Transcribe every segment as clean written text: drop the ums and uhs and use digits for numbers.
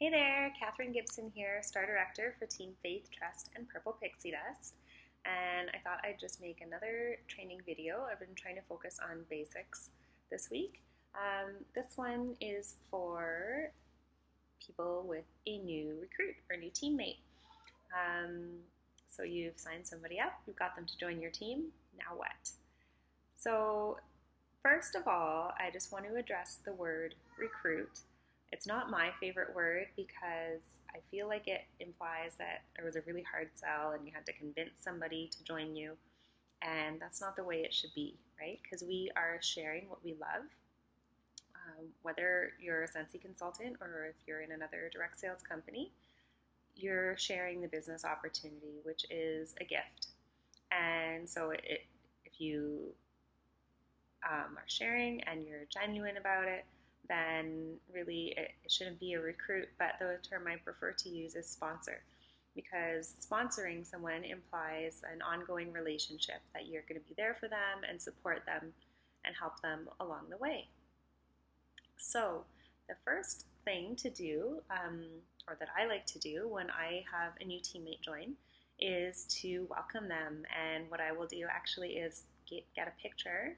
Hey there, Catherine Gibson here, Star Director for Team Faith, Trust, and Purple Pixie Dust. And I thought I'd just make another training video. I've been trying to focus on basics this week. This one is for people with a new recruit or new teammate. So you've signed somebody up, you've got them to join your team, now what? So first of all, I just want to address the word recruit. It's not my favorite word because I feel like it implies that it was a really hard sell and you had to convince somebody to join you. And that's not the way it should be, right? Because we are sharing what we love. Whether you're a Scentsy consultant or if you're in another direct sales company, you're sharing the business opportunity, which is a gift. And so if you are sharing and you're genuine about it, then really it shouldn't be a recruit, but the term I prefer to use is sponsor, because sponsoring someone implies an ongoing relationship that you're going to be there for them and support them and help them along the way. So the first thing to do, or that I like to do when I have a new teammate join, is to welcome them. And what I will do actually is get a picture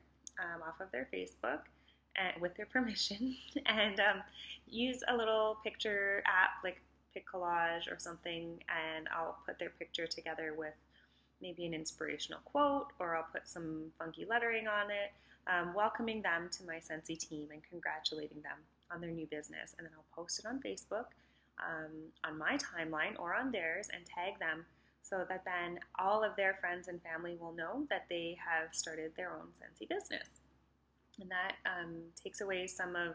off of their Facebook with their permission and use a little picture app like Pic Collage or something, and I'll put their picture together with maybe an inspirational quote, or I'll put some funky lettering on it, welcoming them to my Scentsy team and congratulating them on their new business. And then I'll post it on Facebook, on my timeline or on theirs, and tag them so that then all of their friends and family will know that they have started their own Scentsy business. And that takes away some of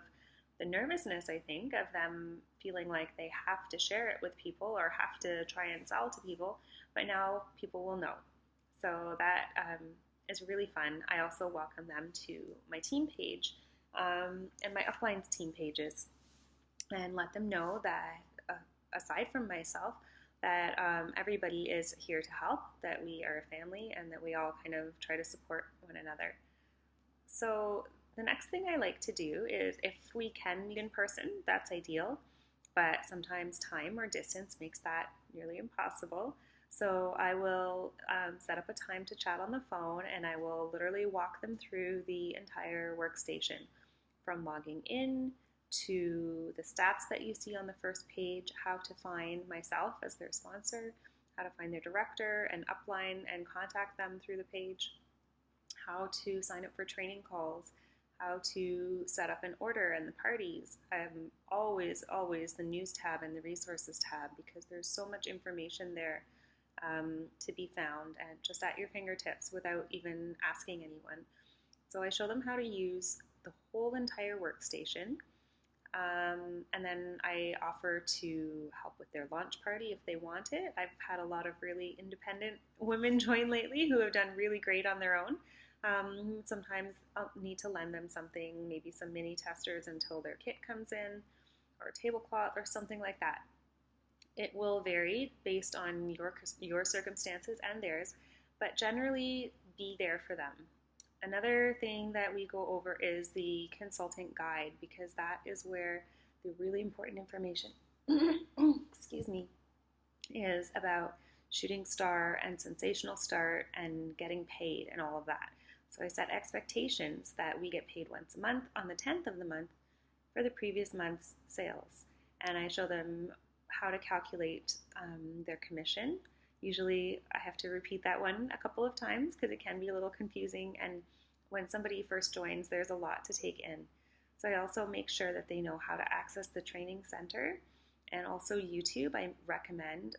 the nervousness, I think, of them feeling like they have to share it with people or have to try and sell to people, but now people will know. So that is really fun. I also welcome them to my team page and my upline's team pages, and let them know that aside from myself, that everybody is here to help, that we are a family, and that we all kind of try to support one another. So the next thing I like to do is, if we can meet in person, that's ideal, but sometimes time or distance makes that nearly impossible. So I will set up a time to chat on the phone, and I will literally walk them through the entire workstation, from logging in to the stats that you see on the first page, how to find myself as their sponsor, how to find their director and upline and contact them through the page, how to sign up for training calls, how to set up an order and the parties. Always the news tab and the resources tab, because there's so much information there to be found and just at your fingertips without even asking anyone. So I show them how to use the whole entire workstation. And then I offer to help with their launch party if they want it. I've had a lot of really independent women join lately who have done really great on their own. Sometimes I'll need to lend them something, maybe some mini testers until their kit comes in, or a tablecloth or something like that. It will vary based on your circumstances and theirs, but generally be there for them. Another thing that we go over is the consultant guide, because that is where the really important information excuse me, is about shooting star and sensational start and getting paid and all of that. So I set expectations that we get paid once a month on the 10th of the month for the previous month's sales. And I show them how to calculate their commission. Usually I have to repeat that one a couple of times because it can be a little confusing, and when somebody first joins, there's a lot to take in. So I also make sure that they know how to access the training center, and also YouTube. I recommend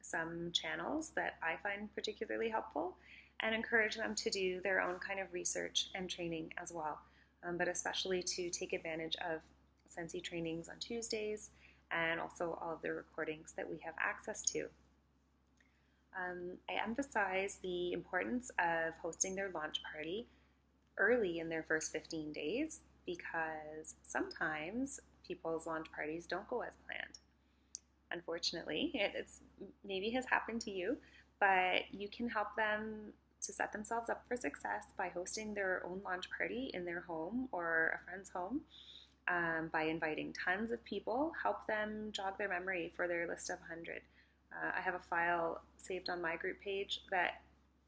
some channels that I find particularly helpful, and encourage them to do their own kind of research and training as well, but especially to take advantage of Scentsy trainings on Tuesdays, and also all of the recordings that we have access to. I emphasize the importance of hosting their launch party early in their first 15 days, because sometimes people's launch parties don't go as planned. Unfortunately, it's maybe has happened to you, but you can help them to set themselves up for success by hosting their own launch party in their home or a friend's home. by inviting tons of people, help them jog their memory for their list of 100. I have a file saved on my group page that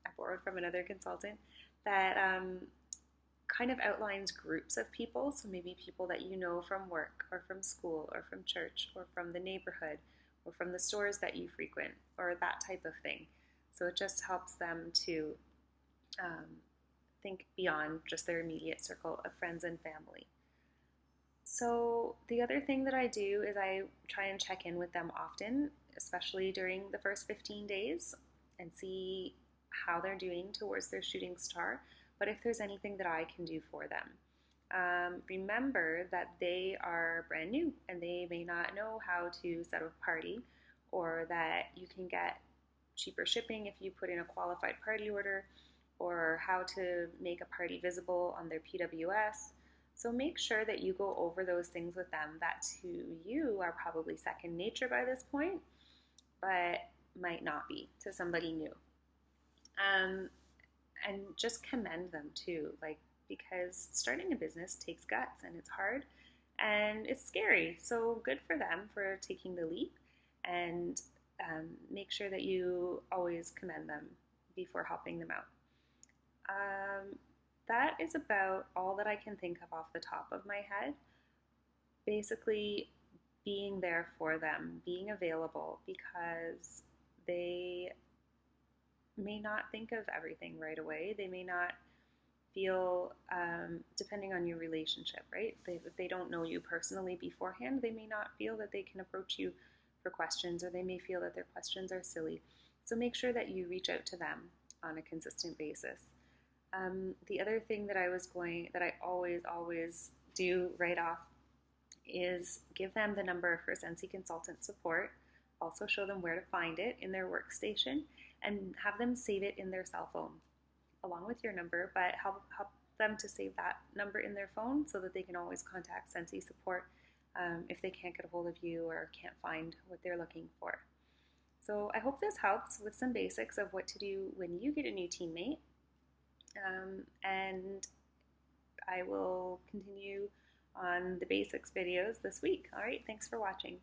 I borrowed from another consultant that kind of outlines groups of people. So maybe people that you know from work or from school or from church or from the neighborhood or from the stores that you frequent or that type of thing. So it just helps them to um, think beyond just their immediate circle of friends and family. So the other thing that I do is I try and check in with them often, especially during the first 15 days, and see how they're doing towards their shooting star, but if there's anything that I can do for them. Remember that they are brand new and they may not know how to set up a party, or that you can get cheaper shipping if you put in a qualified party order, or how to make a party visible on their PWS. So make sure that you go over those things with them that to you are probably second nature by this point, but might not be to somebody new. And just commend them too, like, because starting a business takes guts and it's hard and it's scary. So good for them for taking the leap, and make sure that you always commend them before helping them out. That is about all that I can think of off the top of my head. Basically, being there for them, being available, because they may not think of everything right away. They may not feel, depending on your relationship, right? If they don't know you personally beforehand, they may not feel that they can approach you for questions, or they may feel that their questions are silly. So make sure that you reach out to them on a consistent basis. The other thing that I always do right off is give them the number for Scentsy consultant support. Also show them where to find it in their workstation, and have them save it in their cell phone along with your number, but help them to save that number in their phone so that they can always contact Scentsy support if they can't get a hold of you or can't find what they're looking for. So I hope this helps with some basics of what to do when you get a new teammate. And I will continue on the basics videos this week. All right, thanks for watching.